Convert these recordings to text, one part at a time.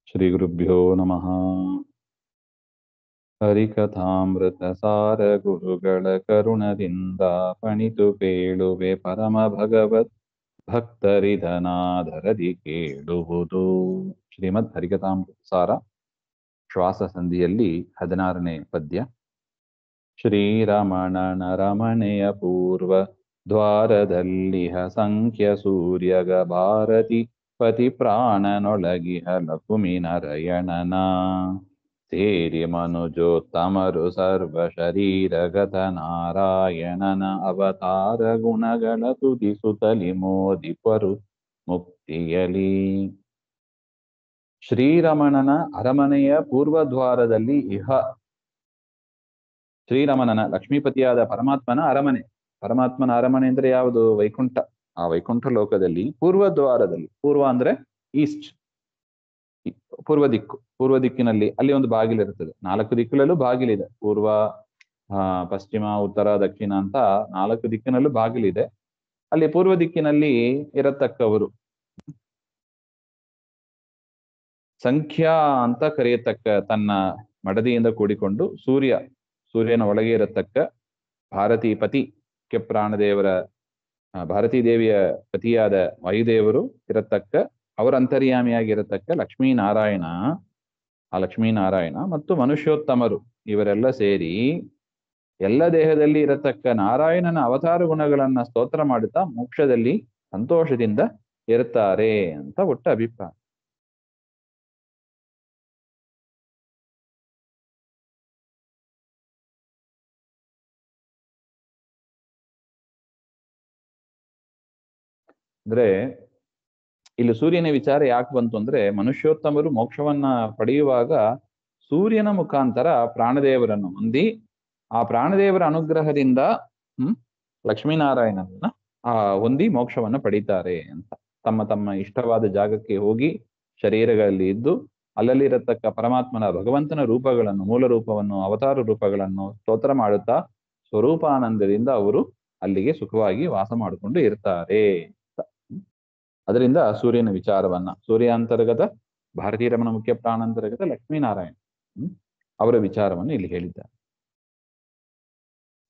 ಶ್ರೀ ಗುರುಭ್ಯೋ ನಮಃ. ಹರಿಕಥಾಮೃತ ಸಾರ ಗುರುಗಳ ಕರುಣದಿಂದ ಪಣಿತು ಪೇಳುವೆ ಪರಮ ಭಗವತ್ ಭಕ್ತರಿದನಾದರದಿ ಕೇಳುವುದು. ಶ್ರೀಮದ್ ಹರಿಕಥಾಮೃತ ಸಾರ ಶ್ವಾಸ ಸಂಧಿಯಲ್ಲಿ 16ನೇ ಪದ್ಯ. ಶ್ರೀರಮಣನ ರಮಣೆಯ ಪೂರ್ವ ದ್ವಾರದಲ್ಲಿಹ ಸಂಖ್ಯ ಸೂರ್ಯಗ ಭಾರತಿ ಪತಿ ಪ್ರಾಣನೊಳಗಿಹ ಲಕುಮಿ ನರಯಣನ ಸೇರಿ ಮನುಜೋತ್ತಮರು ಸರ್ವ ಶರೀರಗತ ನಾರಾಯಣನ ಅವತಾರ ಗುಣಗಳ ತುದಿಸುತ್ತಲಿ ಮೋದಿಪರು ಮುಕ್ತಿಯಲಿ. ಶ್ರೀರಮಣನ ಅರಮನೆಯ ಪೂರ್ವದ್ವಾರದಲ್ಲಿ ಇಹ ಶ್ರೀರಮಣನ ಲಕ್ಷ್ಮೀಪತಿಯಾದ ಪರಮಾತ್ಮನ ಅರಮನೆ. ಪರಮಾತ್ಮನ ಅರಮನೆ ಅಂದ್ರೆ ಯಾವುದು? ವೈಕುಂಠ. ಆ ವೈಕುಂಠ ಲೋಕದಲ್ಲಿ ಪೂರ್ವದ್ವಾರದಲ್ಲಿ, ಪೂರ್ವ ಅಂದ್ರೆ ಈಸ್ಟ್, ಪೂರ್ವ ದಿಕ್ಕು. ಪೂರ್ವ ದಿಕ್ಕಿನಲ್ಲಿ ಅಲ್ಲಿ ಒಂದು ಬಾಗಿಲಿರುತ್ತದೆ. 4 ದಿಕ್ಕುಗಳಲ್ಲೂ ಬಾಗಿಲಿದೆ. ಪೂರ್ವ, ಪಶ್ಚಿಮ, ಉತ್ತರ, ದಕ್ಷಿಣ ಅಂತ 4 ದಿಕ್ಕಿನಲ್ಲೂ ಬಾಗಿಲಿದೆ. ಅಲ್ಲಿ ಪೂರ್ವ ದಿಕ್ಕಿನಲ್ಲಿ ಇರತಕ್ಕವರು ಸಂಖ್ಯಾ ಅಂತ ಕರೆಯತಕ್ಕ ತನ್ನ ಮಡದಿಯಿಂದ ಕೂಡಿಕೊಂಡು ಸೂರ್ಯನ ಒಳಗೆ ಇರತಕ್ಕ ಭಾರತೀ ಪತಿ ಪ್ರಾಣದೇವರ ಭಾರತೀ ದೇವಿಯ ಪತಿಯಾದ ವಾಯುದೇವರು ಇರತಕ್ಕ ಅವರ ಅಂತರ್ಯಾಮಿಯಾಗಿರತಕ್ಕ ಲಕ್ಷ್ಮೀನಾರಾಯಣ, ಆ ಲಕ್ಷ್ಮೀನಾರಾಯಣ ಮತ್ತು ಮನುಷ್ಯೋತ್ತಮರು ಇವರೆಲ್ಲ ಸೇರಿ ಎಲ್ಲ ದೇಹದಲ್ಲಿ ಇರತಕ್ಕ ನಾರಾಯಣನ ಅವತಾರ ಗುಣಗಳನ್ನ ಸ್ತೋತ್ರ ಮಾಡುತ್ತಾ ಮೋಕ್ಷದಲ್ಲಿ ಸಂತೋಷದಿಂದ ಇರುತ್ತಾರೆ ಅಂತ ಒಟ್ಟು ಅಭಿಪ್ರಾಯ. ಅಂದ್ರೆ ಇಲ್ಲಿ ಸೂರ್ಯನ ವಿಚಾರ ಯಾಕೆ ಬಂತು ಅಂದ್ರೆ, ಮನುಷ್ಯೋತ್ತಮರು ಮೋಕ್ಷವನ್ನ ಪಡೆಯುವಾಗ ಸೂರ್ಯನ ಮುಖಾಂತರ ಪ್ರಾಣದೇವರನ್ನು ಹೊಂದಿ ಆ ಪ್ರಾಣದೇವರ ಅನುಗ್ರಹದಿಂದ ಲಕ್ಷ್ಮೀನಾರಾಯಣನ ಹೊಂದಿ ಮೋಕ್ಷವನ್ನ ಪಡೀತಾರೆ ಅಂತ. ತಮ್ಮ ತಮ್ಮ ಇಷ್ಟವಾದ ಜಾಗಕ್ಕೆ ಹೋಗಿ ಶರೀರಗಳಲ್ಲಿ ಇದ್ದು ಅಲ್ಲಲ್ಲಿರತಕ್ಕ ಪರಮಾತ್ಮನ ಭಗವಂತನ ರೂಪಗಳನ್ನು, ಮೂಲ ರೂಪವನ್ನು, ಅವತಾರ ರೂಪಗಳನ್ನು ಸ್ತೋತ್ರ ಮಾಡುತ್ತಾ ಸ್ವರೂಪಾನಂದದಿಂದ ಅವರು ಅಲ್ಲಿಗೆ ಸುಖವಾಗಿ ವಾಸ ಮಾಡಿಕೊಂಡು ಇರ್ತಾರೆ. ಅದರಿಂದ ಸೂರ್ಯನ ವಿಚಾರವನ್ನ, ಸೂರ್ಯಾಂತರ್ಗತ ಭಾರತೀ ರಮಣ ಮುಖ್ಯ ಪ್ರಾಣಾಂತರ್ಗತ ಲಕ್ಷ್ಮೀನಾರಾಯಣ ಅವರ ವಿಚಾರವನ್ನು ಇಲ್ಲಿ ಹೇಳಿದ್ದಾರೆ.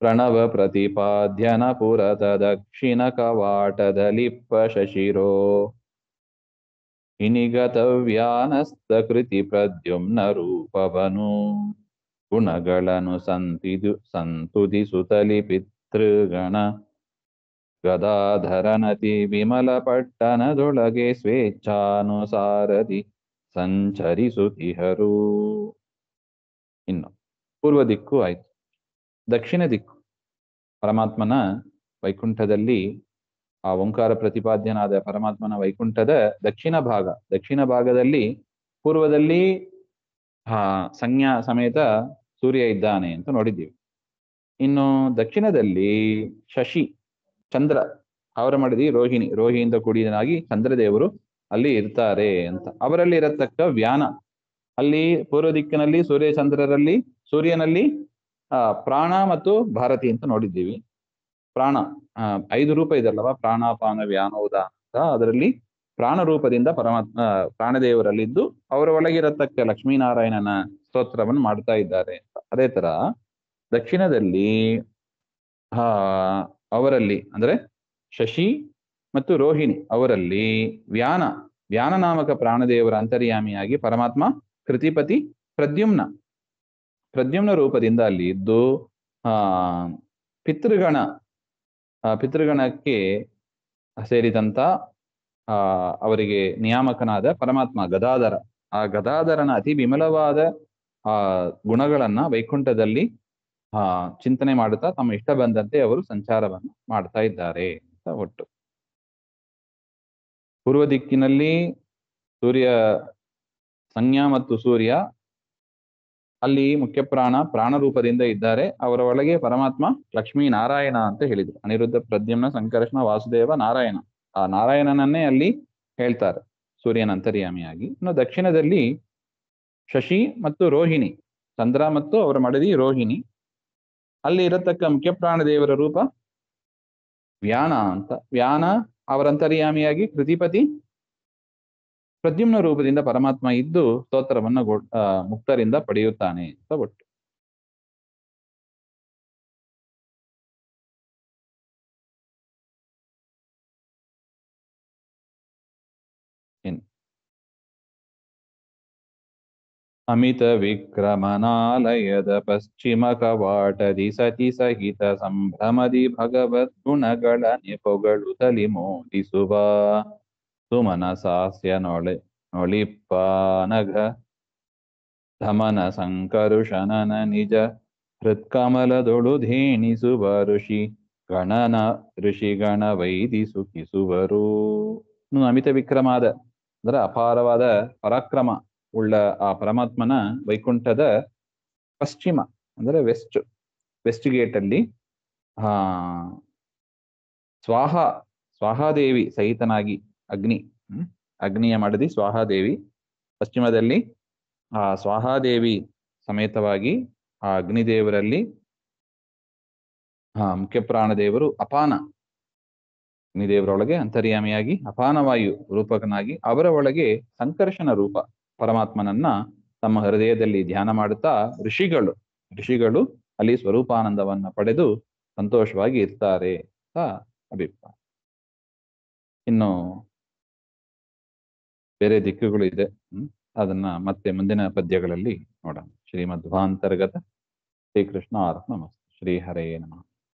ಪ್ರಣವ ಪ್ರತಿಪಾದ್ಯನ ಪುರತ ದಕ್ಷಿಣ ಕವಾಟದಲಿಪ್ಪ ಶಶಿರೋ ಇನಿಗತವ್ಯಾನಸ್ತ ಕೃತಿ ಪ್ರದ್ಯುಮ್ನ ರೂಪವನು ಗುಣಗಳನ್ನು ಸಂತುದಿಸುತ್ತಲಿ ಪಿತೃಗಣ ಗದಾಧರನತಿ ವಿಮಲ ಪಟ್ಟಣದೊಳಗೆ ಸ್ವೇಚ್ಛಾನುಸಾರದಿ ಸಂಚರಿಸುತ್ತಿಹರು. ಇನ್ನು ಪೂರ್ವ ದಿಕ್ಕು ಆಯ್ತು. ದಕ್ಷಿಣ ದಿಕ್ಕು ಪರಮಾತ್ಮನ ವೈಕುಂಠದಲ್ಲಿ, ಆ ಓಂಕಾರ ಪ್ರತಿಪಾದ್ಯನಾದ ಪರಮಾತ್ಮನ ವೈಕುಂಠದ ದಕ್ಷಿಣ ಭಾಗದಲ್ಲಿ ಪೂರ್ವದಲ್ಲಿ ಸಂಜ್ಞಾ ಸಮೇತ ಸೂರ್ಯ ಇದ್ದಾನೆ ಅಂತ ನೋಡಿದ್ದೀವಿ. ಇನ್ನು ದಕ್ಷಿಣದಲ್ಲಿ ಶಶಿ, ಚಂದ್ರ, ಅವರ ಮಡದಿ ರೋಹಿಣಿಯಿಂದ ಕೂಡಿದನಾಗಿ ಚಂದ್ರದೇವರು ಅಲ್ಲಿ ಇರ್ತಾರೆ ಅಂತ. ಅವರಲ್ಲಿ ಇರತಕ್ಕ ವ್ಯಾನ, ಅಲ್ಲಿ ಪೂರ್ವ ದಿಕ್ಕಿನಲ್ಲಿ ಸೂರ್ಯನಲ್ಲಿ ಪ್ರಾಣ ಮತ್ತು ಭಾರತಿ ಅಂತ ನೋಡಿದ್ದೀವಿ. ಪ್ರಾಣ 5 ರೂಪ ಇದಲ್ಲವಾ, ಪ್ರಾಣಾಪಾನ ವ್ಯಾನೋದ ಅಂತ. ಅದರಲ್ಲಿ ಪ್ರಾಣ ರೂಪದಿಂದ ಪರಮಾತ್ಮ ಪ್ರಾಣದೇವರಲ್ಲಿದ್ದು ಅವರ ಒಳಗಿರತಕ್ಕ ಲಕ್ಷ್ಮೀನಾರಾಯಣನ ಸ್ತೋತ್ರವನ್ನು ಮಾಡ್ತಾ ಇದ್ದಾರೆ ಅಂತ. ಅದೇ ತರ ದಕ್ಷಿಣದಲ್ಲಿ ಅವರಲ್ಲಿ ಅಂದ್ರೆ ಶಶಿ ಮತ್ತು ರೋಹಿಣಿ ಅವರಲ್ಲಿ ವ್ಯಾನ ನಾಮಕ ಪ್ರಾಣದೇವರ ಅಂತರ್ಯಾಮಿಯಾಗಿ ಪರಮಾತ್ಮ ಕೃತಿಪತಿ ಪ್ರದ್ಯುಮ್ನ ರೂಪದಿಂದ ಅಲ್ಲಿ ಇದ್ದು ಪಿತೃಗಣಕ್ಕೆ ಸೇರಿದಂತ ಅವರಿಗೆ ನಿಯಾಮಕನಾದ ಪರಮಾತ್ಮ ಗದಾಧರ, ಆ ಗದಾಧರನ ಅತಿ ವಿಮಲವಾದ ಗುಣಗಳನ್ನ ವೈಕುಂಠದಲ್ಲಿ ಚಿಂತನೆ ಮಾಡುತ್ತಾ ತಮ್ಮ ಇಷ್ಟ ಬಂದಂತೆ ಅವರು ಸಂಚಾರವನ್ನು ಮಾಡ್ತಾ ಇದ್ದಾರೆ ಅಂತ. ಒಟ್ಟು ಪೂರ್ವ ದಿಕ್ಕಿನಲ್ಲಿ ಸಂಜ್ಞಾ ಮತ್ತು ಸೂರ್ಯ ಅಲ್ಲಿ ಮುಖ್ಯ ಪ್ರಾಣ ರೂಪದಿಂದ ಇದ್ದಾರೆ. ಅವರ ಒಳಗೆ ಪರಮಾತ್ಮ ಲಕ್ಷ್ಮೀನಾರಾಯಣ ಅಂತ ಹೇಳಿದ್ರು. ಅನಿರುದ್ಧ, ಪ್ರದ್ಯುಮ್ನ, ಸಂಕರ್ಷಣ, ವಾಸುದೇವ, ನಾರಾಯಣ. ಆ ನಾರಾಯಣನನ್ನೇ ಅಲ್ಲಿ ಹೇಳ್ತಾರೆ ಸೂರ್ಯನ ಅಂತರ್ಯಾಮಿಯಾಗಿ. ಇನ್ನು ದಕ್ಷಿಣದಲ್ಲಿ ಶಶಿ ಮತ್ತು ರೋಹಿಣಿ, ಚಂದ್ರ ಮತ್ತು ಅವರ ಮಡದಿ ರೋಹಿಣಿ. ಅಲ್ಲಿ ಇರತಕ್ಕ ಮುಖ್ಯ ಪ್ರಾಣದೇವರ ರೂಪ ವ್ಯಾನ ಅಂತ. ವ್ಯಾನ ಅವರ ಅಂತರ್ಯಾಮಿಯಾಗಿ ಕೃತಿಪತಿ ಪ್ರದ್ಯುಮ್ನ ರೂಪದಿಂದ ಪರಮಾತ್ಮ ಇದ್ದು ಸ್ತೋತ್ರವನ್ನ ಮುಕ್ತರಿಂದ ಪಡೆಯುತ್ತಾನೆ ಅಂತ ಒಟ್ಟು. ಅಮಿತ ವಿಕ್ರಮನಾಲಯದ ಪಶ್ಚಿಮ ಕವಾಟದಿ ಸತಿ ಸಹಿತ ಸಂಭ್ರಮದಿ ಭಗವದ್ ಗುಣಗಳ ನೆಪೊಗಳುತ್ತಲಿ ಮೋದಿಸುವ ಸುಮನಸಾಸ್ಯ ನೊಳಿಪ್ಪಾನಘ ಧಮನ ಸಂಕರುಷನನ ನಿಜ ಹೃತ್ಕಮಲದೊಳು ಧೇಣಿಸುವ ಋಷಿಗಣ ವೈದಿ ಸುಖಿಸುವರು. ಅಮಿತ ವಿಕ್ರಮಾದ ಅಂದ್ರೆ ಅಪಾರವಾದ ಪರಾಕ್ರಮ ಉಳ್ಳ ಆ ಪರಮಾತ್ಮನ ವೈಕುಂಠದ ಪಶ್ಚಿಮ ಅಂದ್ರೆ ವೆಸ್ಟ್ ಗೇಟ್ ಅಲ್ಲಿ ಸ್ವಾಹಾದೇವಿ ಸಹಿತನಾಗಿ ಅಗ್ನಿಯ ಮಡದಿ ಸ್ವಾಹಾದೇವಿ ಪಶ್ಚಿಮದಲ್ಲಿ ಆ ಸ್ವಾಹಾದೇವಿ ಸಮೇತವಾಗಿ ಆ ಅಗ್ನಿದೇವರಲ್ಲಿ ಮುಖ್ಯ ಪ್ರಾಣದೇವರು ಅಪಾನ ಅಗ್ನಿದೇವರೊಳಗೆ ಅಂತರ್ಯಾಮಿಯಾಗಿ ಅಪಾನವಾಯು ರೂಪಕನಾಗಿ ಅವರ ಒಳಗೆ ಸಂಕರ್ಷಣ ರೂಪ ಪರಮಾತ್ಮನನ್ನ ತಮ್ಮ ಹೃದಯದಲ್ಲಿ ಧ್ಯಾನ ಮಾಡುತ್ತಾ ಋಷಿಗಳು ಅಲ್ಲಿ ಸ್ವರೂಪಾನಂದವನ್ನ ಪಡೆದು ಸಂತೋಷವಾಗಿ ಇರ್ತಾರೆ ಅಂತ ಅಭಿಪ್ರಾಯ. ಇನ್ನು ಬೇರೆ ದಿಕ್ಕುಗಳು ಇದೆ, ಅದನ್ನ ಮತ್ತೆ ಮುಂದಿನ ಪದ್ಯಗಳಲ್ಲಿ ನೋಡೋಣ. ಶ್ರೀಮಧ್ವಾಂತರ್ಗತ ಶ್ರೀಕೃಷ್ಣ ಅರ್ಪಣಮಸ್ತು. ಶ್ರೀ ಹರೇ ನಮಃ.